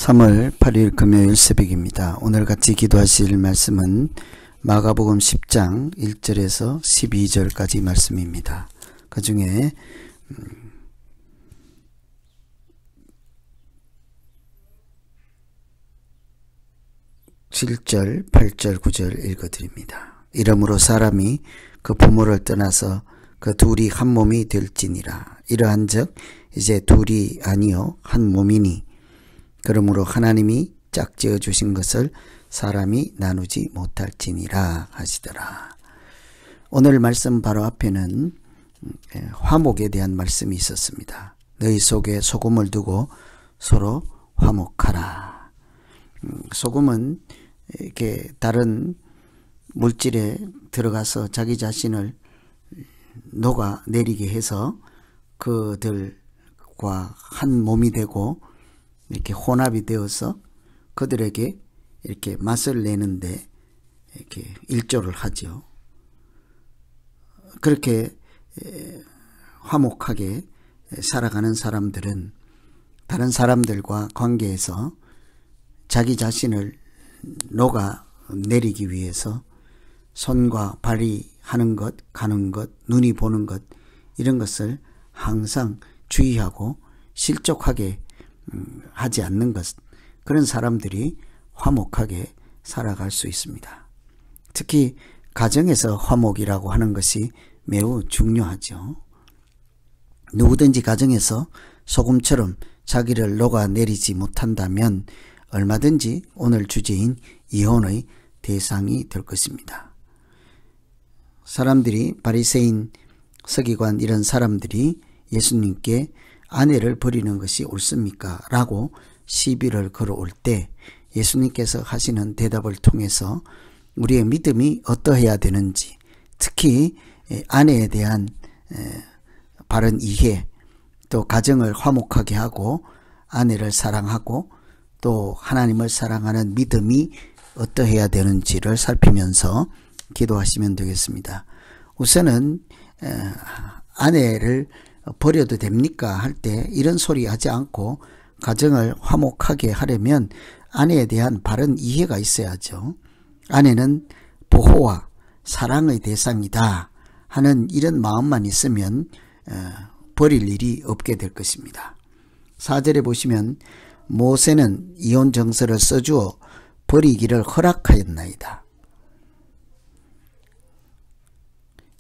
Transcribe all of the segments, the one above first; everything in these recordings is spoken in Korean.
3월 8일 금요일 새벽입니다. 오늘 같이 기도하실 말씀은 마가복음 10장 1절에서 12절까지 말씀입니다. 그 중에 7절, 8절, 9절 읽어드립니다. 이러므로 사람이 그 부모를 떠나서 그 둘이 한 몸이 될지니라. 이러한즉 이제 둘이 아니요 한 몸이니 그러므로 하나님이 짝지어 주신 것을 사람이 나누지 못할지니라 하시더라. 오늘 말씀 바로 앞에는 화목에 대한 말씀이 있었습니다. 너희 속에 소금을 두고 서로 화목하라. 소금은 이렇게 다른 물질에 들어가서 자기 자신을 녹아내리게 해서 그들과 한 몸이 되고 이렇게 혼합이 되어서 그들에게 이렇게 맛을 내는데 이렇게 일조를 하죠. 그렇게 화목하게 살아가는 사람들은 다른 사람들과 관계에서 자기 자신을 녹아내리기 위해서 손과 발이 하는 것, 가는 것, 눈이 보는 것 이런 것을 항상 주의하고 실족하게 하지 않는 것, 그런 사람들이 화목하게 살아갈 수 있습니다. 특히 가정에서 화목이라고 하는 것이 매우 중요하죠. 누구든지 가정에서 소금처럼 자기를 녹아내리지 못한다면 얼마든지 오늘 주제인 이혼의 대상이 될 것입니다. 사람들이 바리새인, 서기관 이런 사람들이 예수님께 아내를 버리는 것이 옳습니까? 라고 시비를 걸어올 때 예수님께서 하시는 대답을 통해서 우리의 믿음이 어떠해야 되는지, 특히 아내에 대한 바른 이해, 또 가정을 화목하게 하고 아내를 사랑하고 또 하나님을 사랑하는 믿음이 어떠해야 되는지를 살피면서 기도하시면 되겠습니다. 우선은 아내를 버려도 됩니까? 할 때 이런 소리 하지 않고 가정을 화목하게 하려면 아내에 대한 바른 이해가 있어야죠. 아내는 보호와 사랑의 대상이다 하는 이런 마음만 있으면 버릴 일이 없게 될 것입니다. 4절에 보시면 모세는 이혼 정서를 써주어 버리기를 허락하였나이다.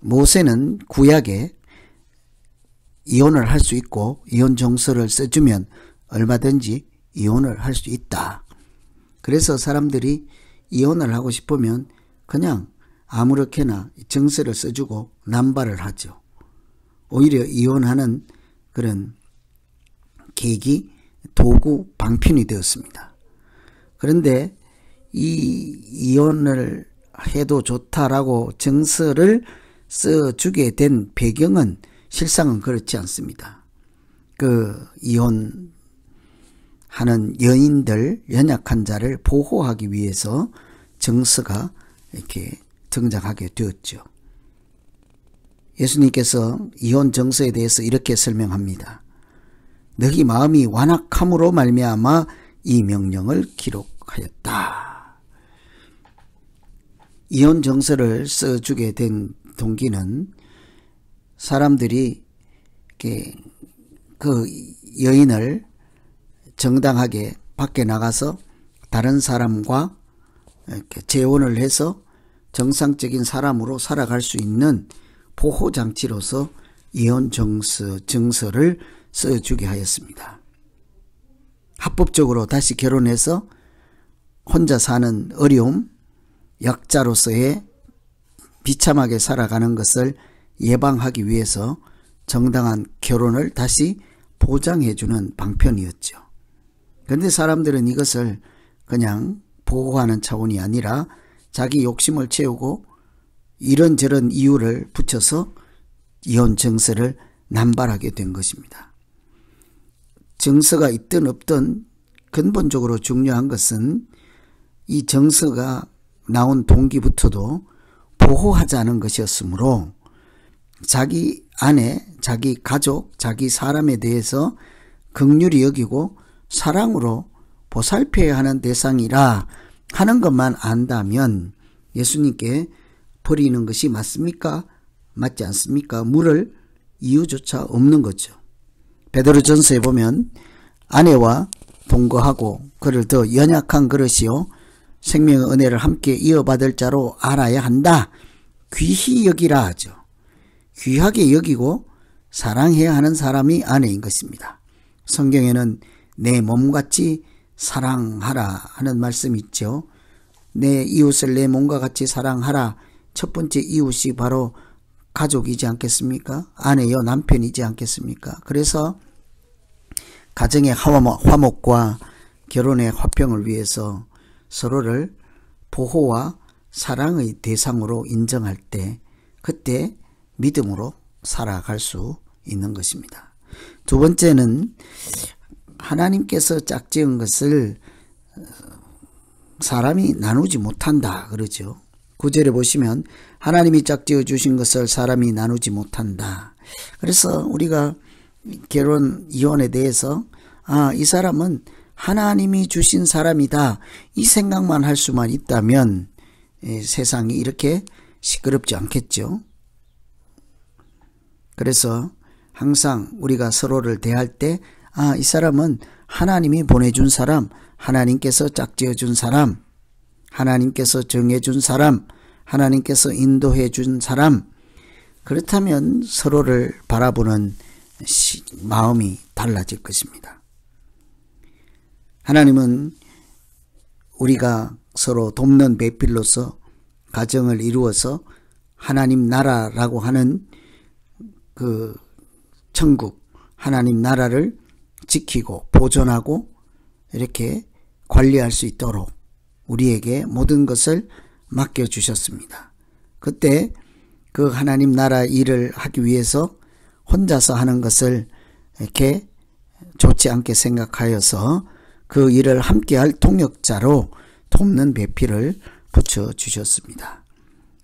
모세는 구약에 이혼을 할 수 있고 이혼 정서를 써주면 얼마든지 이혼을 할 수 있다. 그래서 사람들이 이혼을 하고 싶으면 그냥 아무렇게나 정서를 써주고 남발을 하죠. 오히려 이혼하는 그런 계기, 도구, 방편이 되었습니다. 그런데 이 이혼을 해도 좋다라고 정서를 써주게 된 배경은 실상은 그렇지 않습니다. 그 이혼하는 여인들, 연약한 자를 보호하기 위해서 정서가 이렇게 등장하게 되었죠. 예수님께서 이혼 정서에 대해서 이렇게 설명합니다. 너희 마음이 완악함으로 말미암아 이 명령을 기록하였다. 이혼 정서를 써주게 된 동기는 사람들이 그 여인을 정당하게 밖에 나가서 다른 사람과 이렇게 재혼을 해서 정상적인 사람으로 살아갈 수 있는 보호장치로서 이혼 정서를 써주게 하였습니다. 합법적으로 다시 결혼해서 혼자 사는 어려움, 약자로서의 비참하게 살아가는 것을 예방하기 위해서 정당한 결혼을 다시 보장해주는 방편이었죠. 그런데 사람들은 이것을 그냥 보호하는 차원이 아니라 자기 욕심을 채우고 이런저런 이유를 붙여서 이혼 정서를 남발하게 된 것입니다. 정서가 있든 없든 근본적으로 중요한 것은 이 정서가 나온 동기부터도 보호하자는 것이었으므로 자기 아내, 자기 가족, 자기 사람에 대해서 긍휼히 여기고 사랑으로 보살펴야 하는 대상이라 하는 것만 안다면 예수님께 버리는 것이 맞습니까? 맞지 않습니까? 물을 이유조차 없는 거죠. 베드로전서에 보면 아내와 동거하고 그를 더 연약한 그릇이요 생명의 은혜를 함께 이어받을 자로 알아야 한다. 귀히 여기라 하죠. 귀하게 여기고 사랑해야 하는 사람이 아내인 것입니다. 성경에는 내 몸같이 사랑하라 하는 말씀이 있죠. 내 이웃을 내 몸과 같이 사랑하라. 첫 번째 이웃이 바로 가족이지 않겠습니까? 아내요 남편이지 않겠습니까? 그래서 가정의 화목과 결혼의 화평을 위해서 서로를 보호와 사랑의 대상으로 인정할 때 그때 믿음으로 살아갈 수 있는 것입니다. 두 번째는 하나님께서 짝지은 것을 사람이 나누지 못한다 그러죠. 9절에 보시면 하나님이 짝지어 주신 것을 사람이 나누지 못한다. 그래서 우리가 결혼 이혼에 대해서 이 사람은 하나님이 주신 사람이다 이 생각만 할 수만 있다면 세상이 이렇게 시끄럽지 않겠죠. 그래서 항상 우리가 서로를 대할 때 이 사람은 하나님이 보내준 사람, 하나님께서 짝지어준 사람, 하나님께서 정해준 사람, 하나님께서 인도해준 사람, 그렇다면 서로를 바라보는 마음이 달라질 것입니다. 하나님은 우리가 서로 돕는 배필로서 가정을 이루어서 하나님 나라라고 하는 그 천국, 하나님 나라를 지키고 보존하고 이렇게 관리할 수 있도록 우리에게 모든 것을 맡겨주셨습니다. 그때 그 하나님 나라 일을 하기 위해서 혼자서 하는 것을 이렇게 좋지 않게 생각하여서 그 일을 함께할 동역자로 돕는 배필을 붙여주셨습니다.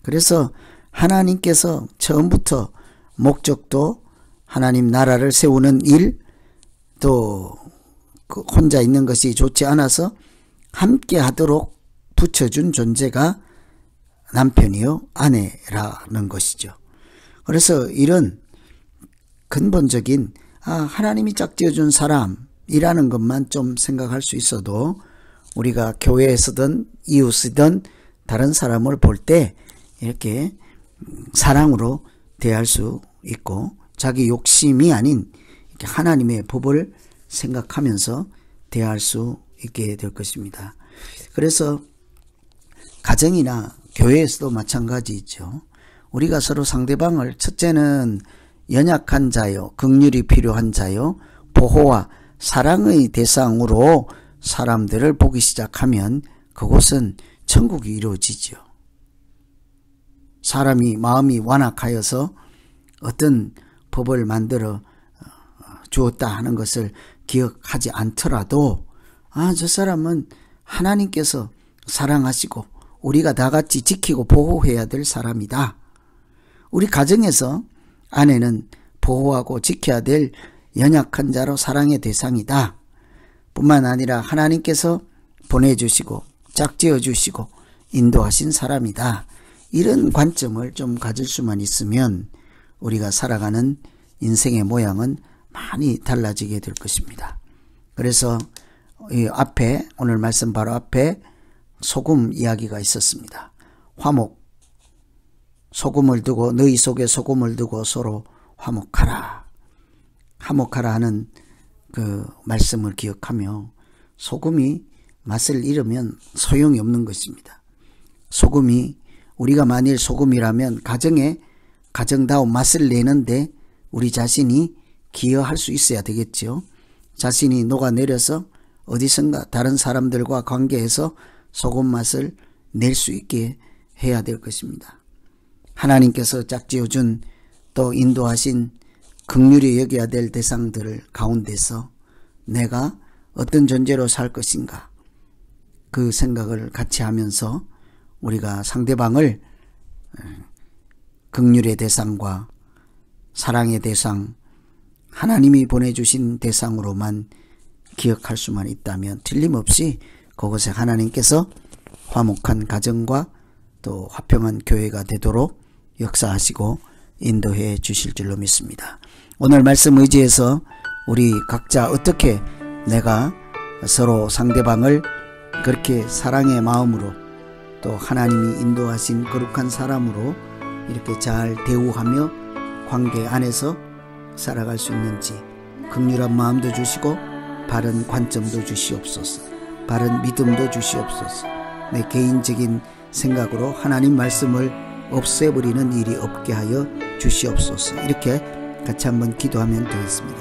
그래서 하나님께서 처음부터 목적도 하나님 나라를 세우는 일, 또 혼자 있는 것이 좋지 않아서 함께 하도록 붙여준 존재가 남편이요 아내라는 것이죠. 그래서 이런 근본적인 하나님이 짝지어준 사람이라는 것만 좀 생각할 수 있어도 우리가 교회에서든 이웃이든 다른 사람을 볼 때 이렇게 사랑으로 대할 수 있고 자기 욕심이 아닌 이렇게 하나님의 법을 생각하면서 대할 수 있게 될 것입니다. 그래서 가정이나 교회에서도 마찬가지죠. 우리가 서로 상대방을 첫째는 연약한 자요, 긍휼이 필요한 자요, 보호와 사랑의 대상으로 사람들을 보기 시작하면 그곳은 천국이 이루어지죠. 사람이 마음이 완악하여서 어떤 법을 만들어 주었다 하는 것을 기억하지 않더라도 저 사람은 하나님께서 사랑하시고 우리가 다 같이 지키고 보호해야 될 사람이다. 우리 가정에서 아내는 보호하고 지켜야 될 연약한 자로 사랑의 대상이다. 뿐만 아니라 하나님께서 보내주시고 짝지어 주시고 인도하신 사람이다. 이런 관점을 좀 가질 수만 있으면 우리가 살아가는 인생의 모양은 많이 달라지게 될 것입니다. 그래서 이 앞에 오늘 말씀 바로 앞에 소금 이야기가 있었습니다. 화목, 소금을 두고 너희 속에 소금을 두고 서로 화목하라. 화목하라 하는 그 말씀을 기억하며 소금이 맛을 잃으면 소용이 없는 것입니다. 소금이 우리가 만일 소금이라면 가정에 가정다운 맛을 내는데 우리 자신이 기여할 수 있어야 되겠죠. 자신이 녹아내려서 어디선가 다른 사람들과 관계에서 소금 맛을 낼 수 있게 해야 될 것입니다. 하나님께서 짝지어준 또 인도하신 긍휼히 여겨야 될 대상들 가운데서 내가 어떤 존재로 살 것인가 그 생각을 같이 하면서 우리가 상대방을 긍휼의 대상과 사랑의 대상, 하나님이 보내주신 대상으로만 기억할 수만 있다면 틀림없이 그곳에 하나님께서 화목한 가정과 또 화평한 교회가 되도록 역사하시고 인도해 주실 줄로 믿습니다. 오늘 말씀 의지해서 우리 각자 어떻게 내가 서로 상대방을 그렇게 사랑의 마음으로 또 하나님이 인도하신 거룩한 사람으로 이렇게 잘 대우하며 관계 안에서 살아갈 수 있는지 긍휼한 마음도 주시고 바른 관점도 주시옵소서. 바른 믿음도 주시옵소서. 내 개인적인 생각으로 하나님 말씀을 없애버리는 일이 없게 하여 주시옵소서. 이렇게 같이 한번 기도하면 되겠습니다.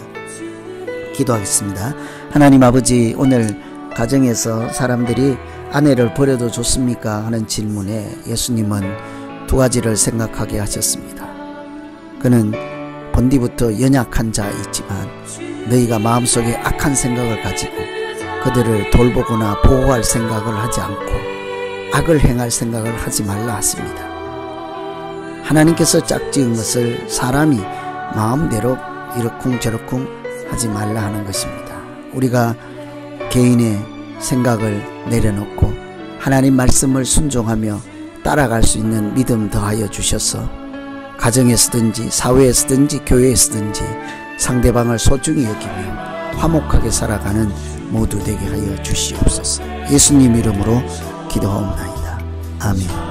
기도하겠습니다. 하나님 아버지, 오늘 가정에서 사람들이 아내를 버려도 좋습니까? 하는 질문에 예수님은 두 가지를 생각하게 하셨습니다. 그는 본디부터 연약한 자이지만 너희가 마음속에 악한 생각을 가지고 그들을 돌보거나 보호할 생각을 하지 않고 악을 행할 생각을 하지 말라 하십니다. 하나님께서 짝지은 것을 사람이 마음대로 이러쿵저러쿵 하지 말라 하는 것입니다. 우리가 개인의 생각을 내려놓고 하나님 말씀을 순종하며 따라갈 수 있는 믿음 더하여 주셔서 가정에서든지 사회에서든지 교회에서든지 상대방을 소중히 여기며 화목하게 살아가는 모두 되게 하여 주시옵소서. 예수님 이름으로 기도하옵나이다. 아멘.